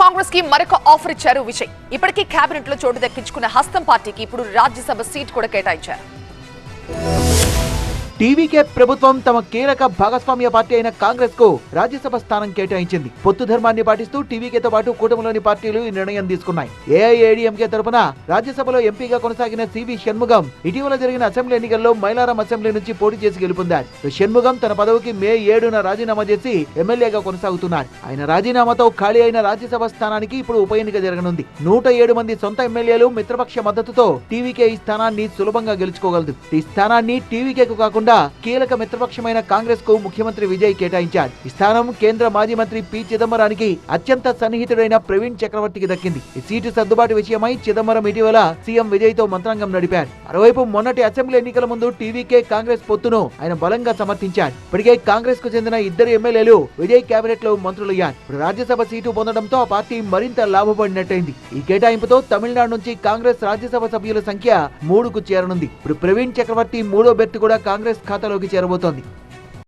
కాంగ్రెస్ కి మరొక ఆఫర్ ఇచ్చారు విజయ్. ఇప్పటికీ కేబినెట్ లో చోటు దక్కించుకున్న హస్తం పార్టీకి ఇప్పుడు రాజ్యసభ సీట్ కూడా కేటాయించారు. టీవీకే ప్రభుత్వం తమ కీలక భాగస్వామ్య పార్టీ అయిన కాంగ్రెస్ కు రాజ్యసభ స్థానం కేటాయించింది. పొత్తు ధర్మాన్ని పాటిస్తూ టీవీకేతో పాటు కూటమిలోని పార్టీలు ఈ నిర్ణయం తీసుకున్నాయి. ఏఐఏడీఎంకే తరపున రాజ్యసభలో ఎంపీగా కొనసాగిన సివి షణ్ముగం ఇటీవల జరిగిన అసెంబ్లీ ఎన్నికల్లో మైలారం అసెంబ్లీ నుంచి పోటీ చేసి గెలుపొందారు. షణ్ముగం తన పదవికి మే 7న రాజీనామా చేసి ఎమ్మెల్యేగా కొనసాగుతున్నారు. ఆయన రాజీనామాతో ఖాళీ అయిన రాజ్యసభ స్థానానికి ఇప్పుడు ఉప ఎన్నిక జరగనుంది. 107 మంది సొంత ఎమ్మెల్యేలు మిత్రపక్ష మద్దతుతో టీవీకే ఈ స్థానాన్ని సులభంగా గెలుచుకోగలదు. ఈ స్థానాన్ని టీవీకేకు కాకుండా కీలక మిత్రపక్షమైన కాంగ్రెస్ కు ముఖ్యమంత్రి విజయ్ కేటాయించారు. ఈ స్థానం కేంద్ర మాజీ మంత్రి పి చిదంబరానికి అత్యంత సన్నిహితుడైన ప్రవీణ్ చక్రవర్తికి దక్కింది. ఈ సీటు సర్దుబాటు విషయమై చిదంబరం ఇటీవల సీఎం విజయ్ తో మంత్రాంగం నడిపారు. మరోవైపు మొన్నటి అసెంబ్లీ ఎన్నికల ముందు టీవీకే కాంగ్రెస్ పొత్తును ఆయన బలంగా సమర్థించారు. ఇప్పటికే కాంగ్రెస్ కు చెందిన 2 ఎమ్మెల్యేలు విజయ్ కేబినెట్ లో మంత్రులయ్యారు. ఇప్పుడు రాజ్యసభ సీటు పొందడంతో ఆ పార్టీ మరింత లాభపడినట్టయింది. ఈ కేటాయింపుతో తమిళనాడు నుంచి కాంగ్రెస్ రాజ్యసభ సభ్యుల సంఖ్య 3కు చేరనుంది. ఇప్పుడు ప్రవీణ్ చక్రవర్తి 3వ బెర్త్ కూడా కాంగ్రెస్ ఖాతాలోకి చేరబోతోంది.